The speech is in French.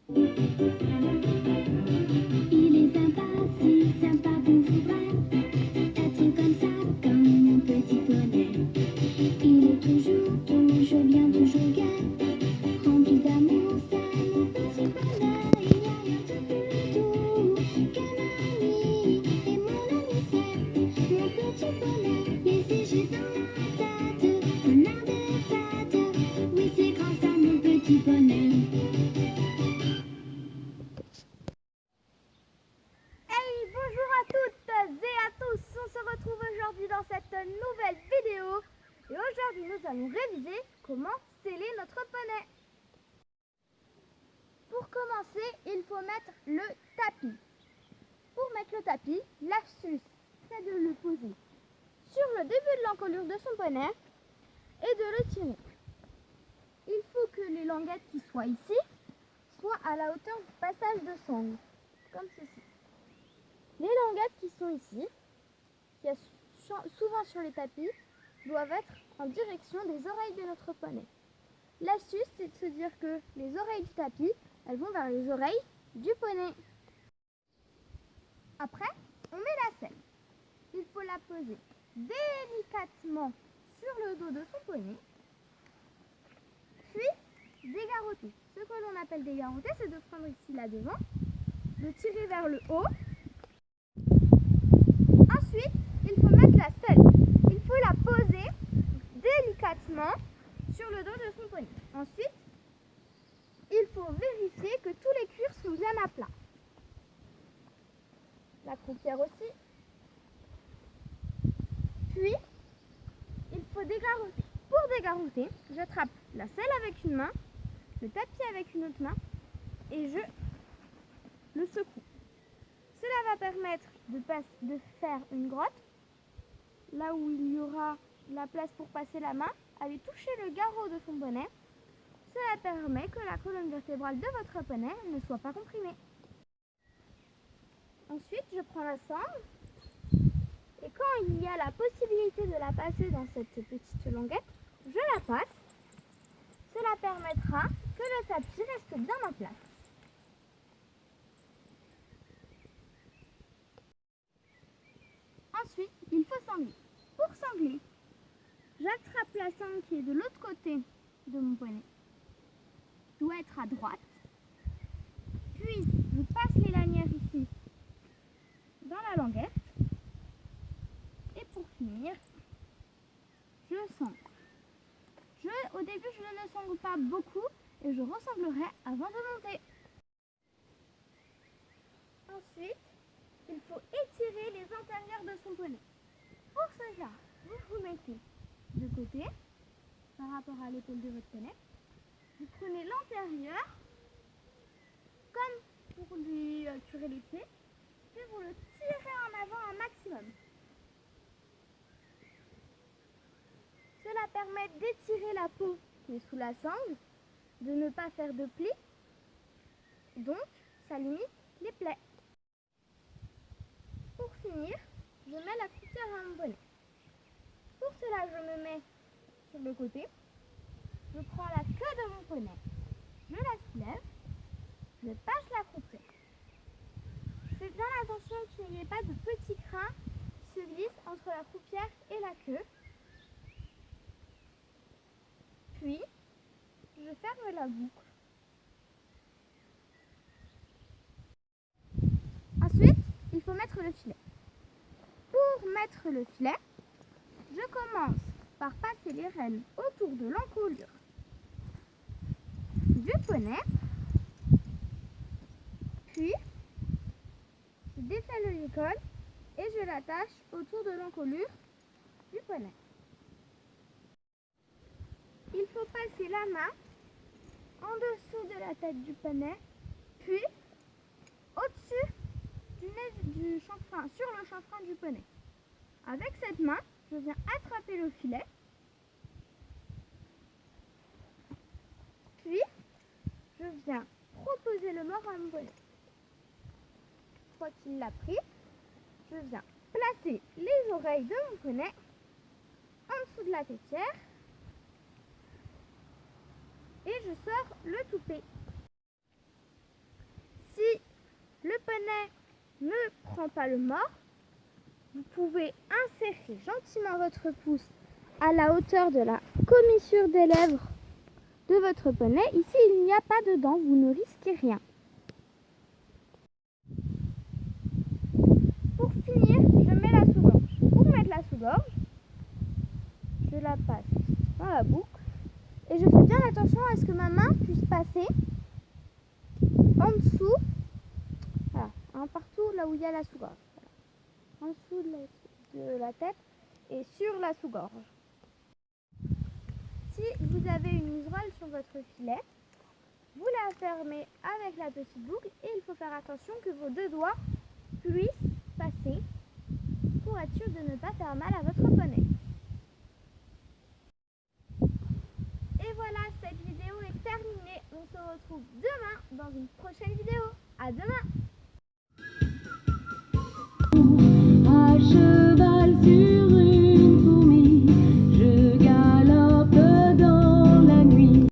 Il est sympa, si sympa pour vrai, être comme ça, comme mon petit poney. Il est toujours bien, toujours gai, rempli d'amour, c'est mon petit poney. Il a rien de plus doux qu'un ami, et mon ami c'est mon petit poney. Et si j'ai dans la tête, on a des fêtes, oui c'est grâce à mon petit poney. Hey, bonjour à toutes et à tous, on se retrouve aujourd'hui dans cette nouvelle vidéo et aujourd'hui nous allons réviser comment sceller notre poney. Pour commencer, il faut mettre le tapis. Pour mettre le tapis, l'astuce c'est de le poser sur le début de l'encolure de son poney et de le tirer. Il faut que les languettes qui soient ici soient à la hauteur du passage de sangle, comme ceci. Les languettes qui sont ici, qui sont souvent sur les tapis, doivent être en direction des oreilles de notre poney. L'astuce, c'est de se dire que les oreilles du tapis, elles vont vers les oreilles du poney. Après, on met la selle. Il faut la poser délicatement sur le dos de son poney, puis dégarroter. Ce que l'on appelle dégarroter, c'est de prendre ici là devant, de tirer vers le haut. Ensuite, il faut mettre la selle. Il faut la poser délicatement sur le dos de son poney. Ensuite, il faut vérifier que tous les cuirs sont bien à plat. La croupière aussi. Puis, il faut dégarroter. Pour dégarroter, j'attrape la selle avec une main, le tapis avec une autre main et je le secoue. Cela va permettre de faire une grotte, là où il y aura la place pour passer la main, aller toucher le garrot de son poney. Cela permet que la colonne vertébrale de votre poney ne soit pas comprimée. Ensuite, je prends la sangle et quand il y a la possibilité de la passer dans cette petite languette, je la passe. Cela permettra que le tapis reste bien en place. Ensuite, il faut sangler. Pour sangler, j'attrape la sangle qui est de l'autre côté de mon poney. Doit être à droite. Puis, je passe les lanières ici dans la languette. Et pour finir, je sangle. Au début, je ne sangle pas beaucoup et je ressanglerai avant de monter. Ensuite, il faut étirer les antérieurs de son poney. Pour cela, vous vous mettez de côté par rapport à l'épaule de votre poney. Vous prenez l'antérieur comme pour lui curer les pieds, puis vous le tirez en avant un maximum. Cela permet d'étirer la peau qui est sous la sangle, de ne pas faire de plis, donc ça limite les plaies. Pour finir, je mets la croupière à mon bonnet. Pour cela, je me mets sur le côté, je prends la queue de mon poney, je la soulève, je passe la croupière. Faites bien attention qu'il n'y ait pas de petits crins qui se glissent entre la croupière et la queue. Puis, je ferme la boucle. Ensuite, il faut mettre le filet. Pour mettre le filet, je commence par passer les rênes autour de l'encolure du poney. Puis, je défais le licol et je l'attache autour de l'encolure du poney. Il faut passer la main en dessous de la tête du poney, puis au-dessus du chanfrein, sur le chanfrein du poney. Avec cette main, je viens attraper le filet, puis je viens proposer le mort à mon poney. Une fois qu'il l'a pris, je viens placer les oreilles de mon poney en dessous de la têtière et je sors le toupet. ne prend pas le mort, vous pouvez insérer gentiment votre pouce à la hauteur de la commissure des lèvres de votre poney. Ici, il n'y a pas de dents, vous ne risquez rien. Pour finir, je mets la sous-gorge. Pour mettre la sous-gorge, je la passe dans la boucle et je fais bien attention à ce que ma main puisse passer en dessous, voilà, partout là où il y a la sous-gorge. Voilà. En dessous de la tête et sur la sous-gorge. Si vous avez une muserolle sur votre filet, vous la fermez avec la petite boucle et il faut faire attention que vos deux doigts puissent passer pour être sûr de ne pas faire mal à votre poney. Et voilà, cette vidéo est terminée. On se retrouve demain dans une prochaine vidéo. À demain!